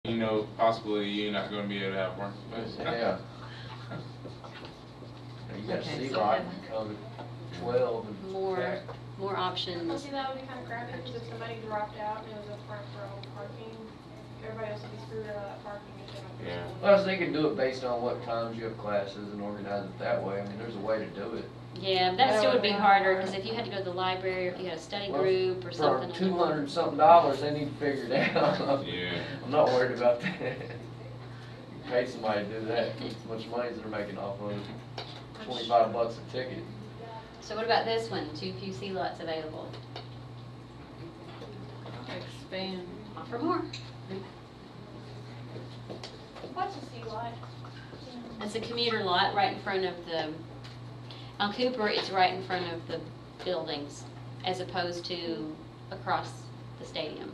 You know, possibly you're not going to be able to have parking space. Yeah. You got Okay, C so lot, have- come to 12 and More back. more Well, options. see, that would be kind of crappy, because if somebody dropped out and it was a front row parking, everybody else would be screwed out of that parking if they don't. Yeah. Well, so they can do it based on what times you have classes and organize it that way. I mean, there's a way to do it. Yeah, that still would be harder because if you had to go to the library or if you had a study Well, group or something. For $200 something, they need to figure it out. Yeah. I'm not worried about that. You pay somebody to do that, how much money they're making off of it. $25 a ticket. So what about this one? Too few C lots available. Expand. Offer more. What's a C lot? It's a commuter lot right in front of the, on Cooper, it's right in front of the buildings as opposed to across the stadium.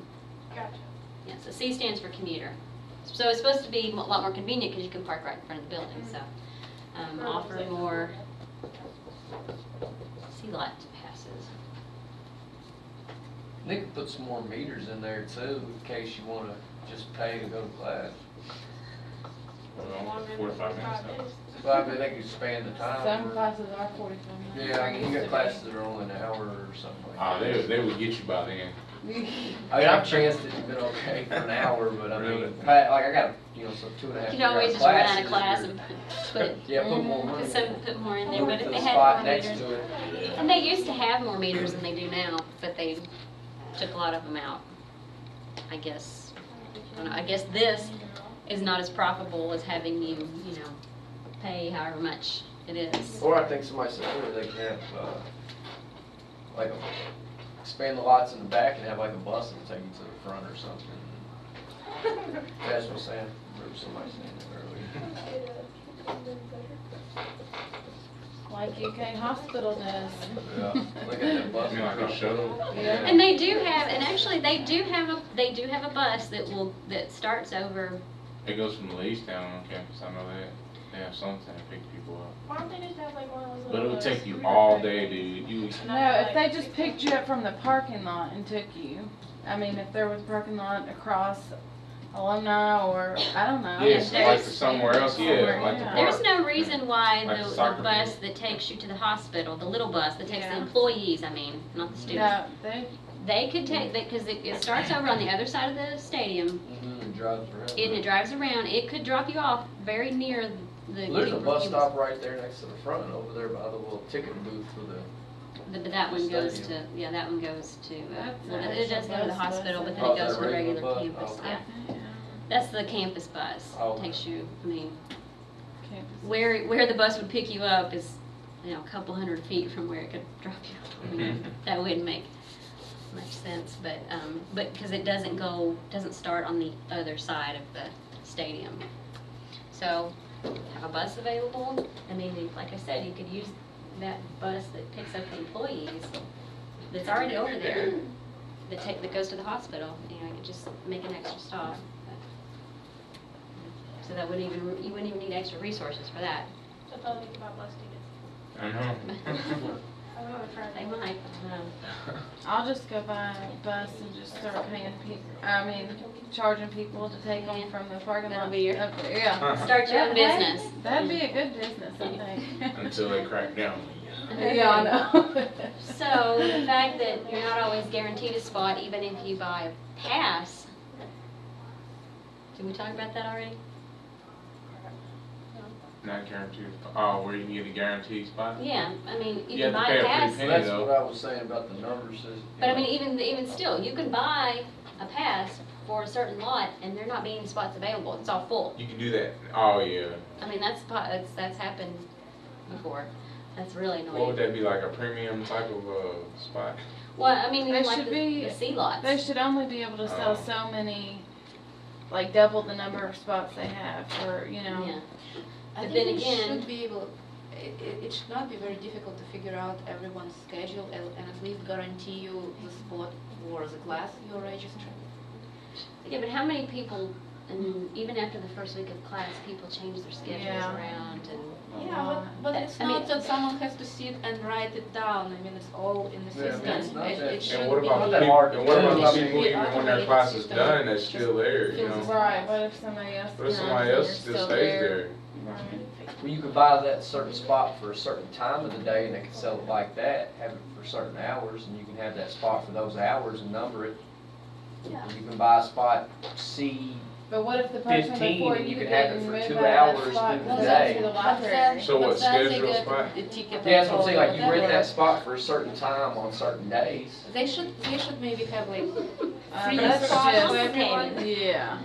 Gotcha. Yeah, so C stands for commuter. So it's supposed to be a lot more convenient because you can park right in front of the building, so. Offer more C lot passes. They could put some more meters in there too, in case you wanna just pay to go to class. Well, Longer than 45 minutes. 45 minutes. Well, I mean, they could span the time. Some or- classes are 45 minutes. Yeah, I mean, you got classes that are only an hour or something like Oh, that. they would get you by then. I mean, I've chanced it, it's been okay for an hour, but I Really? mean, like I got, you know, some 2.5 You could always just run out of class classes and or- put, Yeah, put more money. put more in there, Put but if the they had spot more next meters. to it. And they used to have more meters than they do now, but they took a lot of them out. I guess, I don't know, I guess this is not as profitable as having you, you know, pay however much it is. Or I think somebody said earlier they can have, like, expand the lots in the back and have like a bus that'll take you to the front or something. That's what I'm saying. I remember somebody saying that earlier. Like UK Hospital does. Yeah, look at that bus. I mean, like a shuttle. Yeah. And they do have, and actually they do have a bus that starts over. It goes from the East Town on campus, I know that. They have something that pick people up. Why don't they just have like one of those But it little? would take you all day, dude. You would, No, if they just picked you up from the parking lot and took you, I mean, if there was a parking lot across Alumni or, I don't know. yes, there's- like for somewhere else, yeah, like the Yeah. There's park. no reason why Like a the soccer bus field. that takes you to the hospital, the little bus that takes the Yeah. employees, I mean, not the students. No, They could take, because it starts over on the other side of the stadium, Mm-hmm, and drives around. and it drives around. It could drop you off very near the. Well, there's a bus campus. stop right there next to the front, over there by the little ticket booth for the. But that one goes to, Stadium. yeah, that one goes to, That's well, an it does go to the actual bus hospital, but then Oh, it goes is to that the a regular regular bus? campus, Okay. yeah. That's the campus bus. Oh, okay. Takes you, I mean, campus. where the bus would pick you up is, you know, a couple hundred feet from where it could drop you. I mean, that wouldn't make much sense, but because it doesn't start on the other side of the stadium. So, have a bus available. I mean, like I said, you could use that bus that picks up the employees that's already over there, that goes to the hospital. You know, you could just make an extra stop. So that you wouldn't even need extra resources for that. So tell me about bus tickets. I know. I would have tried. They might. I'll just go buy a bus and just start paying charging people to take them from the parking lot. That'll be your- up there, yeah. Start your own That'd- business. That'd be a good business, I think. Until they crack down. Yeah, I know. So the fact that you're not always guaranteed a spot, even if you buy a pass. Did we talk about that already? Not guaranteed. Oh, where you can get a guaranteed spot? Yeah, I mean, you You can have to buy pay a a pass. pretty That's though. what I was saying about the numbers. Is, But I mean, even still, you can buy a pass for a certain lot, and there not being spots available. It's all full. You can do that. Oh, yeah. I mean, that's happened before. That's really What would annoying. that be, like a premium type of spot? Well, I mean, They even like should the be- C lots. They should only be able to sell Oh. so many, like double the number of spots they have for, you know. Yeah. I But think then we again- should be able, it should not be very difficult to figure out everyone's schedule and at least guarantee you the spot for the class you're registering. Yeah, but how many people And even after the first week of class, people change their schedules Yeah. around and. Yeah, but it's I mean- not that someone has to sit and write it down. I mean, it's all in the Yeah, system. it's not that- It should And what be. about Not the that people, hard to and what do. about the I mean, people even when their automated class is system done, that's just still there, you fills know? Right, but if somebody else. But if comes somebody and else you're just still stays there, Right. Well, you could buy that certain spot for a certain time of the day, and they could sell it like that, have it for certain hours, and you can have that spot for those hours and number it. Yeah. You can buy a spot C, But what if the person 15, before and you you can have it didn't for move 2 out of hours that spot through goes the up day. to the But library? then- So what, but then they schedule get spot? a ticket yeah, that's what I'm saying, or like you rent whatever. that spot for a certain time on certain days. They should maybe have like free That's spots just- for everyone, Yeah.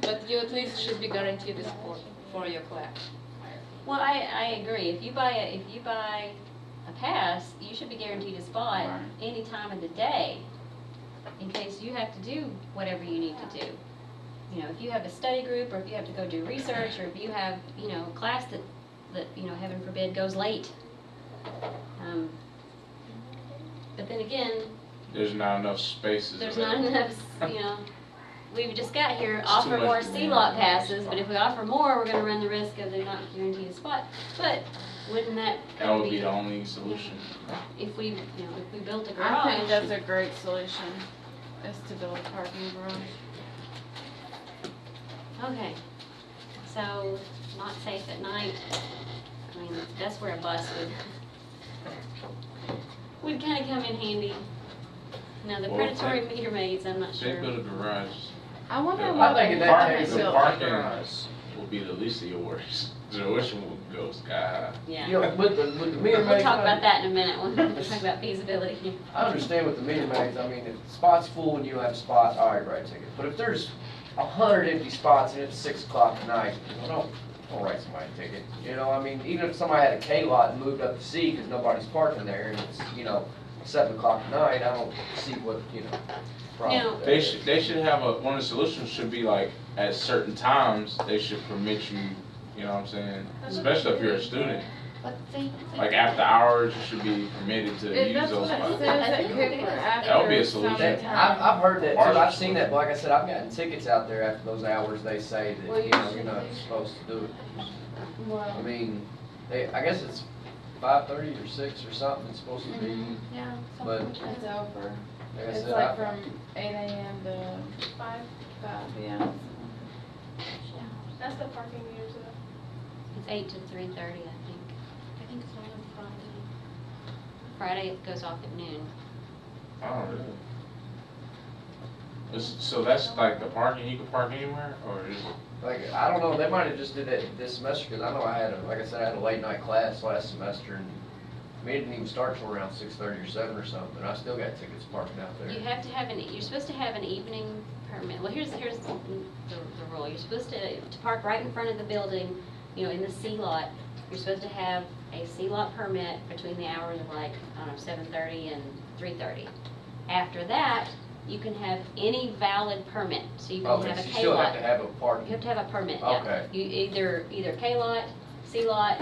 but you at least should be guaranteed a spot for your class. Well, I agree. If you buy a pass, you should be guaranteed a spot Right. any time of the day, in case you have to do whatever you need to do. You know, if you have a study group, or if you have to go do research, or if you have, you know, a class that you know, heaven forbid, goes late. But then again, there's not enough spaces there's not available. enough, you know, we've just got here, It's offer too much more demand C-lot on passes, that but if we offer more, we're gonna run the risk of they're not guaranteed a spot. But wouldn't that That would be the only solution. if we, you know, if we built a I garage? think that's a great solution, is to build a parking garage. Okay, so not safe at night, I mean, that's where a bus would kinda come in handy. Now, the Well, predatory meter maids, I'm not If they sure. build a garage, I wonder Yeah, why I think they in that haven't case, the built a parking garage. will be the least of your worries. The tuition will go sky high. Yeah. You know, with the meter We'll maids, talk about that in a minute, we'll talk about feasibility. I understand with the meter maids, I mean, if the spot's full and you have a spot, all right, write a ticket. But if there's 100 empty spots and it's 6 o'clock at night, you know, don't write somebody a ticket. You know, I mean, even if somebody had a K lot and moved up to C because nobody's parking there and it's, you know, 7 o'clock at night, I don't see what, you know, problem Now- with that They is. should have one of the solutions should be like, at certain times, they should permit you, you know what I'm saying? Especially if you're a student. But Like after hours, you should be permitted to If use that's those what it spots. says I at think it Cooper is. after. That would be a solution. That- summertime. I've heard that too, Partial I've seen that, solution. but like I said, I've gotten tickets out there after those hours, they say Well, that, you you know, should you're not be. supposed to do it. I Well, mean, I guess it's 5:30 or 6 or something, it's supposed to be, yeah, But- something like it's that. over. like I It's said, like from 8 AM to 5. 5, yeah. That's the parking meters though. It's 8 to 3:30, I think. I think it's only on Friday. Friday it goes off at noon. Oh, really? So that's like the parking, you can park anywhere, or is it? like, I don't know, they might have just did that this semester, because I know I had like I said, I had a late night class last semester, and I mean, it didn't even start till around 6:30 or 7 or something, and I still got tickets parking out there. You have to have you're supposed to have an evening permit. Well, here's the rule. You're supposed to park right in front of the building, you know, in the C lot. You're supposed to have a C lot permit between the hours of like, I don't know, 7:30 and 3:30. After that, you can have any valid permit. So you can Okay, have so a you K still have lot. to have a You parking, have to have a permit, yeah. Okay. You either K lot, C lot,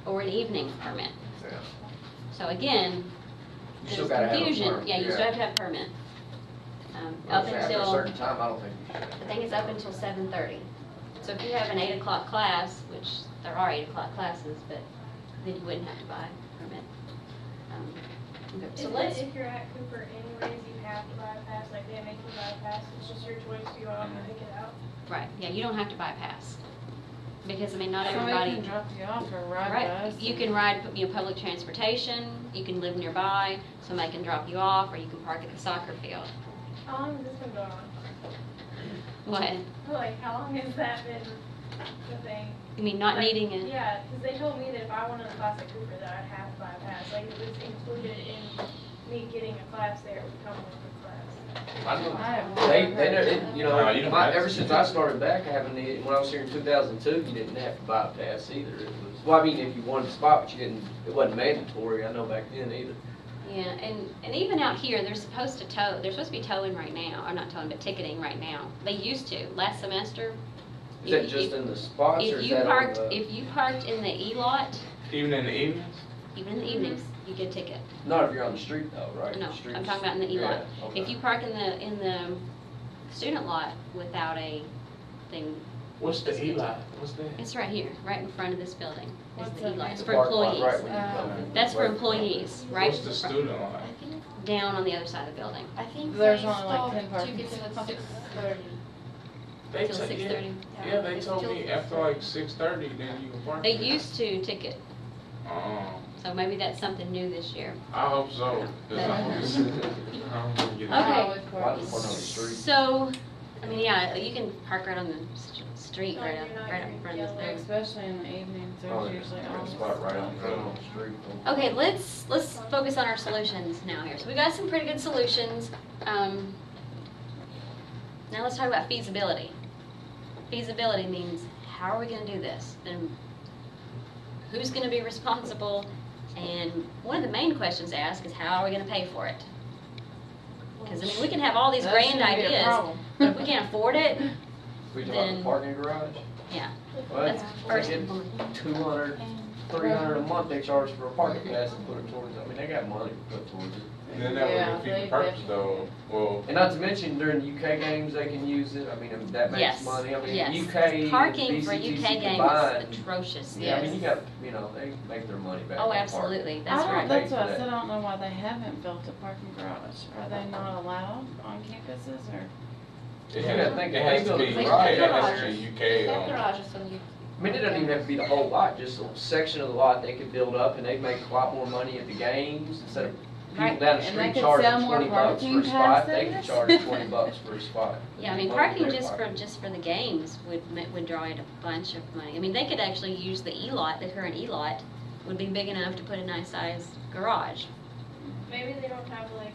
or an evening permit. yeah. So again, You there's still gotta have a confusion. permit, Yeah, you still have to have a permit. Well, Up After a until, certain time, I don't think you should. I think it's up until 7:30. So if you have an 8 o'clock class, which there are 8 o'clock classes, but then you wouldn't have to buy a permit. Okay, so let's, If you're at Cooper anyways, you have to buy a pass, like they make you buy a pass, it's just your choice to go out and pick it out. right, yeah, you don't have to buy a pass. Because, I mean, not Somebody everybody. can drop you off or ride Right, bus. you can ride, you know, public transportation, you can live nearby, somebody can drop you off, or you can park at the soccer field. How long has this been going on? What, Like, how long has that been the thing? you mean not Like, needing it? Yeah, because they told me that if I wanted a class at Cooper, that I'd have to buy a pass. Like, it was included in me getting a class there, it would come with the class. I don't I have know. They never never, heard it- that. you No, you know, don't have to. ever since I started back having the, when I was here in 2002, you didn't have to buy a pass either. It was, well, I mean, if you wanted a spot, but you didn't, it wasn't mandatory, I know back then either. Yeah, and even out here, they're supposed to tow, they're supposed to be towing right now, or not towing, but ticketing right now. They used to, last semester. Is that just in the spots or If is you that on parked, the? if you parked in the E-lot, Even in the evenings? even in the evenings, you get a ticket. Not if you're on the street though, right? No, The streets- I'm talking about in the E-lot. Yeah, okay. If you park in the student lot without a thing. What's the Eli? What's that? It's right here, right in front of this building. Is What's the that? ELOT. It's The for parking lot employees. right when you come in. That's for employees, right? What's the student line? I think, Down on the other side of the building. I think There's they only like stop 10 parking tickets at 6:30. They Till ta- 6:30. Yeah, they It's told till me after like 6:30, then you can park. They there. used to ticket, Oh, so maybe that's something new this year. I hope so. 'Cause I don't wanna get Okay. Oh, it's Why parking. the front on the street? So, I mean, yeah, you can park right on the street, No, right you're up, not right up gonna front of this yell. building. Especially in the evenings, Oh, there's usually got a always. spot right on the street. Okay, let's focus on our solutions now here. So we got some pretty good solutions. Now let's talk about feasibility. Feasibility means how are we going to do this? And who's going to be responsible? And one of the main questions asked is how are we going to pay for it? Because I mean, we can have all these That grand shouldn't be a ideas, problem. but if we can't afford it, We talking about Then- the parking garage? yeah, Well, that's first. they get 200, 300 a month they charge for a parking pass and put it towards, I mean, they got money to put towards it. Then that Yeah, would defeat they the purpose though. Well, And not to mention during UK games, they can use it, I mean, that makes Yes, money, I mean, yes. UK, Parking for BCTC UK games combined. is atrocious. Yeah, I mean, Yes. you got, you know, they make their money back. Oh, on parking. absolutely, I that's don't, right. that's what Pay I for said, I that. don't know why they haven't built a parking garage. Are they not allowed on campuses or? it You has, gotta think it if has they to build be a UK. garage- It has to be They have UK. garages on you. I mean, it doesn't even have to be the whole lot, just a section of the lot they could build up and they'd make a lot more money at the games instead of people Right, down the and they street could charging sell more 20 bucks for parking a spot, they could passes. charge $20 for a spot. Yeah, I mean, Well, parking great just for the games would draw in a bunch of money. I mean, they could actually use the E-lot, the current E-lot, would be big enough to put a nice sized garage. Maybe they don't have like,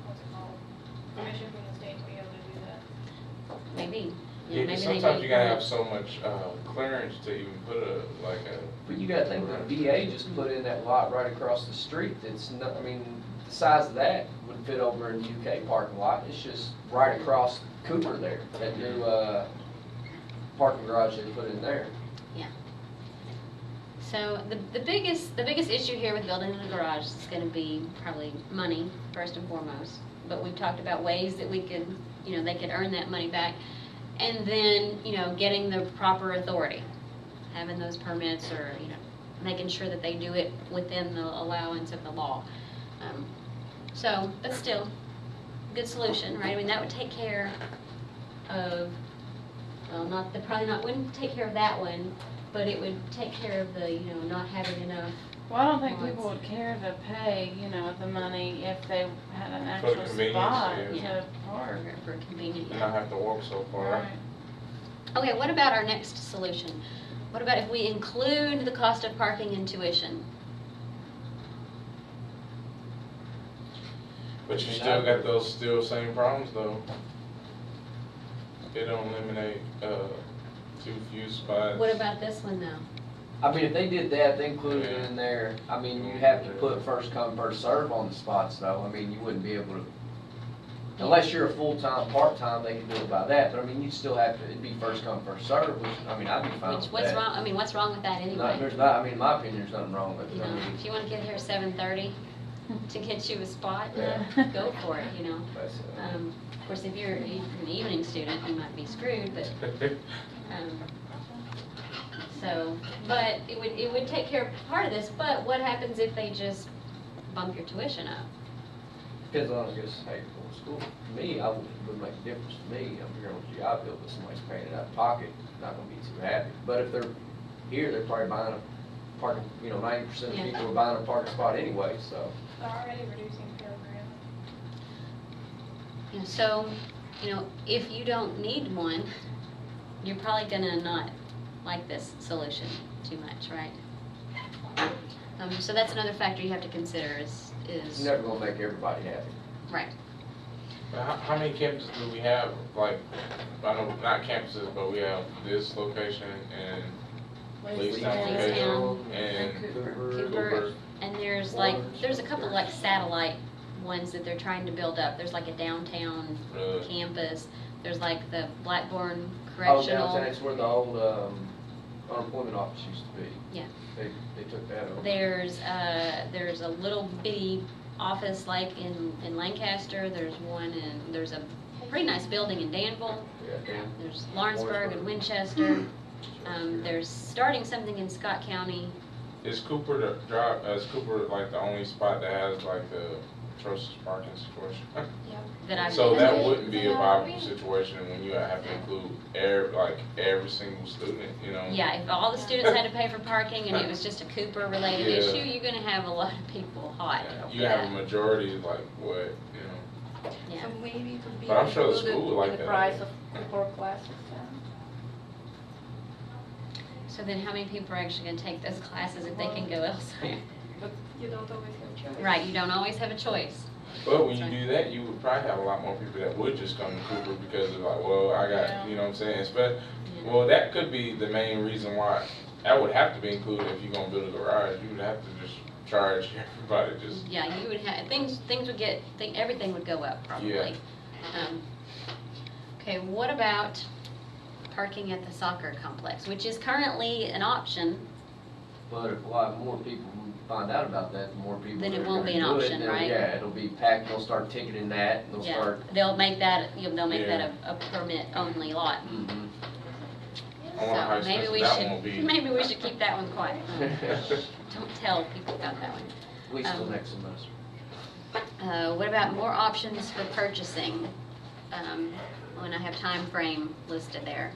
what's it called, permission from the state to be able to do that. Maybe. Yeah, 'cause maybe they sometimes need you gotta have permits. so much clearance to even put But you gotta think, the VA just put in that lot right across the street, it's not, I mean, the size of that would fit over in the UK parking lot, it's just right across Cooper there, that new, parking garage they put in there. So the biggest issue here with building a garage is gonna be probably money, first and foremost. But we've talked about ways that we could, they could earn that money back. And then, getting the proper authority, having those permits or, making sure that they do it within the allowance of the law. But still, good solution, right? I mean, that would take care of, well, wouldn't take care of that one, but it would take care of the, not having enough. Well, I don't think Well, people would care to pay, the money if they had an For actual convenience, spot yeah. to park. For convenient. and not have to walk so far. Right. Okay, what about our next solution? What about if we include the cost of parking in tuition? But you still got those same problems though. It don't eliminate too few spots. What about this one though? I mean, if they did that, they included it in there, I mean, you'd have to put first come, first serve on the spots though, I mean, you wouldn't be able to, unless you're a full-time, part-time, they can do it by that, but I mean, you'd still have to, it'd be first come, first serve, which, I mean, I'd be fine with that. What's wrong, what's wrong with that No, anyway? there's not, I mean, in my opinion, there's nothing wrong with it, I mean, If you wanna get here at 7:30 to get you a spot, Yeah. go for it, that's, Of course, if you're an evening student, you might be screwed, but, but it would take care of part of this, but what happens if they just bump your tuition up? depends on, I guess, how you're going to school. To me, I wouldn't make a difference to me, I'm here on a GI Bill, but somebody's paying it out of pocket, not gonna be too happy. But if they're here, they're probably buying a parking, 90% of Yeah. people are buying a parking spot anyway, so. They're already reducing Pell Grant. So, if you don't need one, you're probably gonna not like this solution too much, right? So that's another factor you have to consider It's is, never gonna make everybody happy. right. How many campuses do we have? Like, I know not campuses, but we have this location and Leestown Leestown, and Cooper, and there's a couple like satellite ones that they're trying to build up. There's like a downtown campus, there's like the Blackburn Oh, Correctional. downtown, it's where the old, unemployment office used to be. Yeah. They took that over. There's a little bitty office like in Lancaster, there's one there's a pretty nice building in Danville. Yeah, damn. There's Lawrenceburg and Winchester. There's starting something in Scott County. Is Cooper the drive, is Cooper like the only spot that has like the atrocious parking situation? That I've So that wouldn't be a viable situation when you have to include every single student, you know? Yeah, if all the students had to pay for parking and it was just a Cooper related Yeah. issue, you're gonna have a lot of people hot. Yeah, over you have a that. majority like what, you know? Yeah. So maybe it would be But I'm sure the included school would like in the that. price of 4 classes. So then how many people are actually gonna take those classes if they can go elsewhere? But you don't always have a choice. Right, you don't always have a choice. But when you do that, you would probably have a lot more people that would just come to Cooper because of like, well, I got, Yeah. you know what I'm saying? Well, that could be the main reason why that would have to be included if you're gonna build a garage. You would have to just charge everybody just. Yeah, you would have, things would get, everything would go up probably. Yeah. Okay, what about parking at the soccer complex, which is currently an option? But if a lot more people find out about that, the more people Then it that are won't be gonna an do it, option, then, right? Yeah, it'll be packed, they'll start ticketing that, and they'll Yeah, start. they'll make that, they'll make Yeah. that a permit only lot. Mhm. I wonder how So maybe expensive we that one will should, be. maybe we should keep that one quiet. Don't tell people about that one. Wait till next semester. What about more options for purchasing? When I have time frame listed there.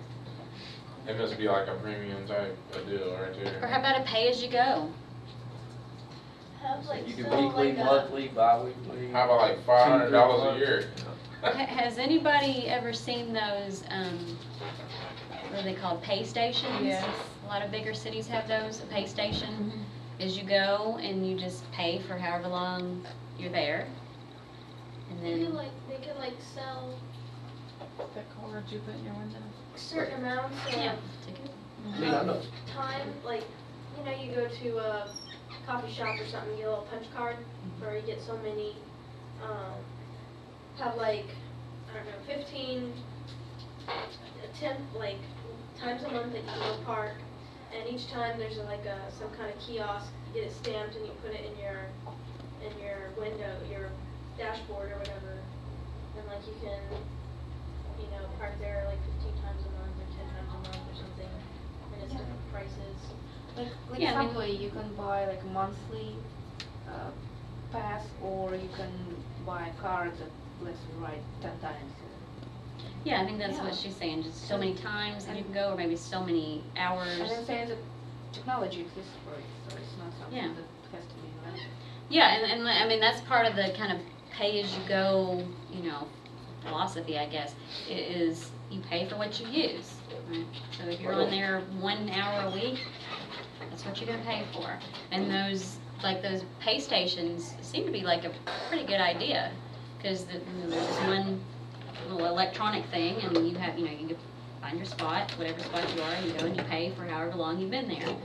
It must be like a premium type of deal right there. Or how about a pay-as-you-go? Have like You can so weekly, like a, monthly, bi-weekly. How about like $500 a year? Has anybody ever seen those, what are they called, pay stations? Yes. A lot of bigger cities have those, a pay station. Is you go and you just pay for however long you're there. And they then, can like sell The card you put in your window. certain amounts of yeah, ticket. I mean, I know. time, like, you know, you go to a coffee shop or something, you get a little punch card, where you get so many, have like, I don't know, 15, 10, like, times a month that you can go park, and each time there's like some kind of kiosk, you get it stamped and you put it in your window, your dashboard or whatever, and like you can, you know, park there like 15 times a month or 10 times a month or something, and it's different prices. Like Yeah, I mean- Subway, you can buy like a monthly pass, or you can buy cards that lets you ride 10 times. Yeah, I think that's what Yeah. she's saying, just so many times that you can go, or maybe so many hours. And I'm saying that technology exists for it, so it's not something Yeah. that has to be invented. Yeah, and I mean, that's part of the kind of pay-as-you-go, you know, philosophy, I guess, is you pay for what you use. Right? So if you're on there 1 hour a week, that's what you're gonna pay for. And those pay stations seem to be like a pretty good idea, because there's this one little electronic thing, and you have, you know, you can find your spot, whatever spot you are, you go and you pay for however long you've been there,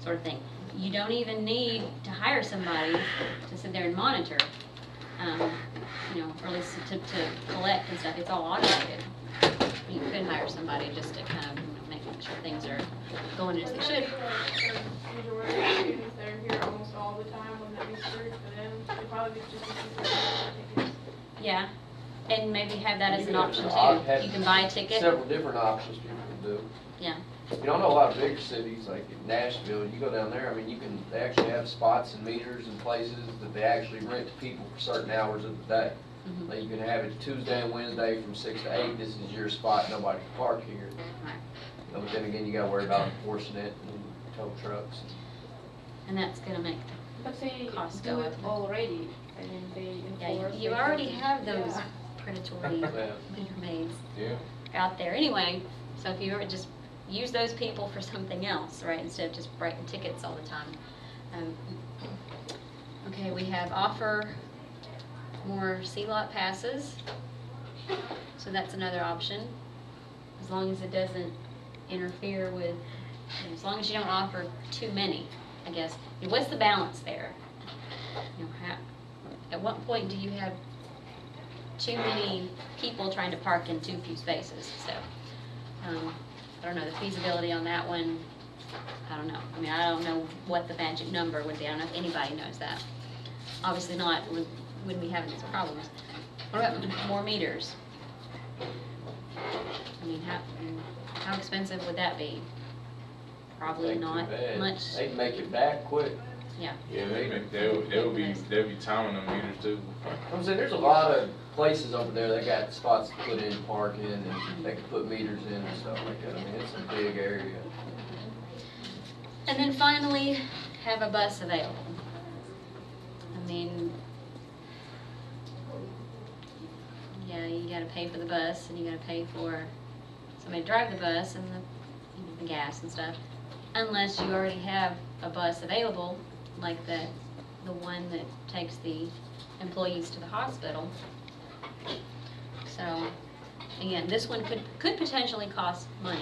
sort of thing. You don't even need to hire somebody to sit there and monitor, you know, or at least to collect and stuff. It's all automated. You could hire somebody just to kind of, you know, make sure things are going as they should. The majority of students that are here almost all the time, wouldn't that be screwed for them? They probably just tickets. Yeah, and maybe have that as You an can- option I've too. had You can buy a ticket. Several different options people can do. Yeah. You know, I know a lot of bigger cities, like in Nashville, you go down there, I mean, they actually have spots and meters and places that they actually rent to people for certain hours of the day. Mhm. Like you can have it Tuesday and Wednesday from 6 to 8, this is your spot, nobody can park here. Right. You know, but then again, you gotta worry about enforcing it and tow trucks. And that's gonna make, But they Costs do go it up. already. I mean, they yeah, enforce. you they already do- have those Yeah. predatory Yeah. meter maids Yeah. out there anyway. So if you were just use those people for something else, right, instead of just writing tickets all the time. Okay, we have offer more C-lot passes. So that's another option, as long as it doesn't interfere with, as long as you don't offer too many, I guess. And what's the balance there? You know, at what point do you have too many people trying to park in too few spaces? So, I don't know the feasibility on that one. I don't know. I mean, I don't know what the magic number would be. I don't know if anybody knows that. Obviously not. We wouldn't be having these problems. What about more meters? I mean, how expensive would that be? Probably Ain't too not bad. much. They can make it back quick. Yeah, they'll be timing them meters too. I'm saying, there's a lot of places over there that got spots to put in parking, and they can put meters in and stuff like that. I mean, it's a big area. And then finally, have a bus available. I mean, yeah, you gotta pay for the bus, and you gotta pay for somebody to drive the bus and the gas and stuff. Unless you already have a bus available, like the one that takes the employees to the hospital. So, again, this one could potentially cost money.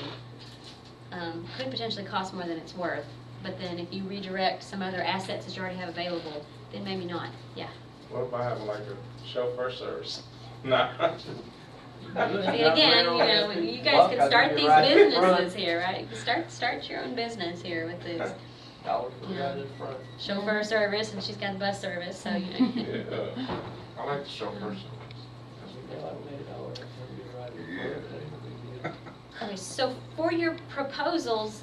Could potentially cost more than it's worth. But then if you redirect some other assets that you already have available, then maybe not. Yeah. What if I have like a chauffeur service? Nah. See, again, you know, you guys can start these businesses here, right? You can start your own business here with this Dollar for the guys in front. chauffeur service, and she's got bus service, so you know. Yeah, I like the chauffeur service. Okay, so for your proposals,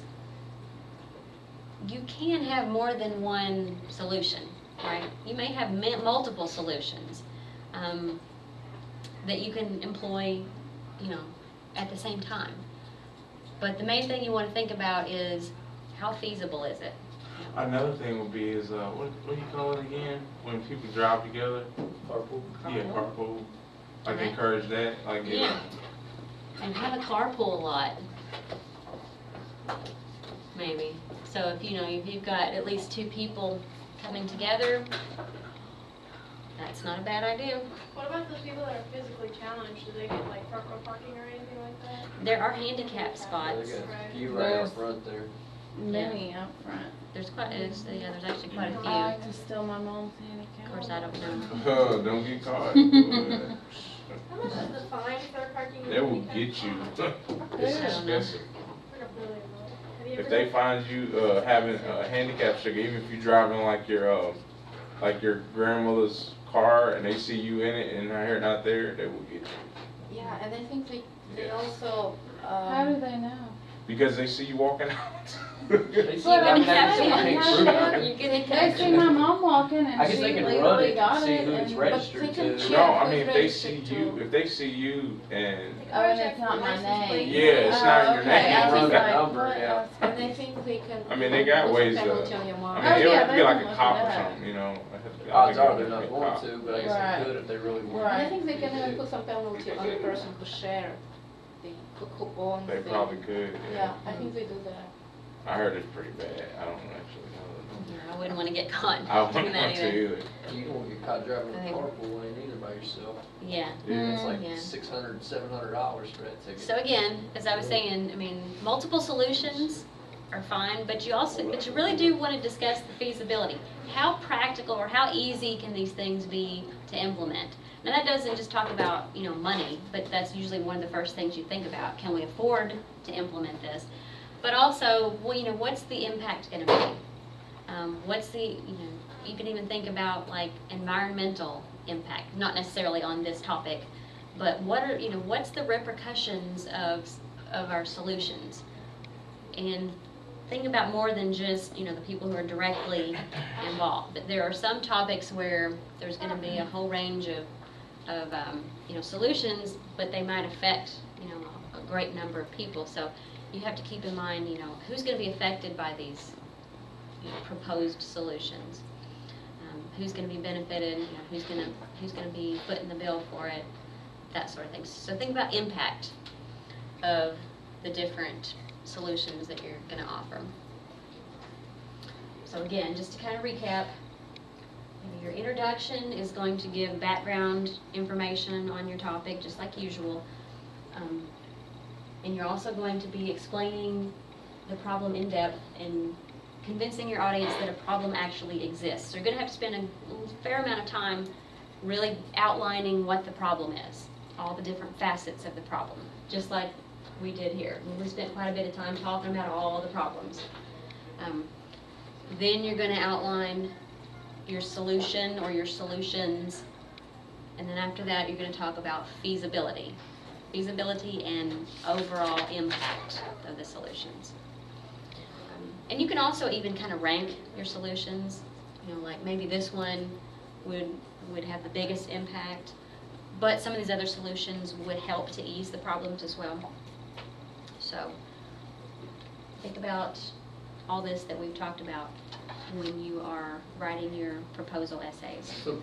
you can have more than one solution, right? You may have multiple solutions that you can employ, you know, at the same time. But the main thing you want to think about is how feasible is it? Another thing would be is what do you call it again? When people drive together? Carpool. Yeah, carpool. Like Okay. encourage that. Like Yeah. And have a carpool lot. Maybe. So if you've got at least 2 people coming together, that's not a bad idea. What about those people that are physically challenged? Do they get like front row parking or anything like that? There are handicap They spots. got a few right up front there. Many out front. There's there's actually quite a I few. like to steal my mom's handicap. Of course, I don't know. Don't get caught. How much is the fine for parking? They will get you. It's Yeah. expensive. I don't really know. Have you If ever they done- find you having a handicap sticker, even if you're driving like your grandmother's car and they see you in it and you're not there, they will get you. Yeah, and I think they Yeah. also, How do they know? Because they see you walking out. They see, But I mean, I'm they telling can you, see how it. do You get it. They see my mom walking I and guess she they can run legally it got to see it who it's and, registered they can to. check. No, I mean, if they Who's see registered you, to- if they see you and, oh, and it's not my name. Yeah, it's not your okay. name. I was Run like, the number, what yeah. else? and I think they can. I mean, they got put ways some to- penalty on your mom. I mean, Oh, it yeah, would they be like can a look cop it or up. something, you know. Odds are it they're would not be a going cop. to, but I guess Right. they could if they really wanted. Right. And I think they can even put some penalty on the person who share who owns They the. probably could. Yeah, I think they do that. I heard it's pretty bad. I don't actually know. Yeah, I wouldn't want to get caught I wouldn't doing that want to either. either. You don't want to get caught driving a I think- carpool lane either by yourself. Yeah. Yeah. It's like Yeah. $600, $700 for that ticket. So again, as I was saying, I mean, multiple solutions are fine, but you really do want to discuss the feasibility. How practical or how easy can these things be to implement? Now that doesn't just talk about, money, but that's usually one of the first things you think about. Can we afford to implement this? But also, well, what's the impact going to be? What's the, you can even think about like environmental impact, not necessarily on this topic, but what's the repercussions of our solutions? And think about more than just, the people who are directly involved. But there are some topics where there's going to be a whole range of solutions, but they might affect, a great number of people. So you have to keep in mind, who's going to be affected by these proposed solutions. Who's going to be benefited, who's going to be footing the bill for it, that sort of thing. So think about impact of the different solutions that you're going to offer. So again, just to kind of recap, your introduction is going to give background information on your topic, just like usual. And you're also going to be explaining the problem in depth and convincing your audience that a problem actually exists. So you're going to have to spend a fair amount of time really outlining what the problem is, all the different facets of the problem, just like we did here. We spent quite a bit of time talking about all the problems. Then you're going to outline your solution or your solutions, and then after that you're going to talk about feasibility. feasibility and overall impact of the solutions. And you can also even kind of rank your solutions, you know, like maybe this one would have the biggest impact, but some of these other solutions would help to ease the problems as well. So think about all this that we've talked about when you are writing your proposal essays. So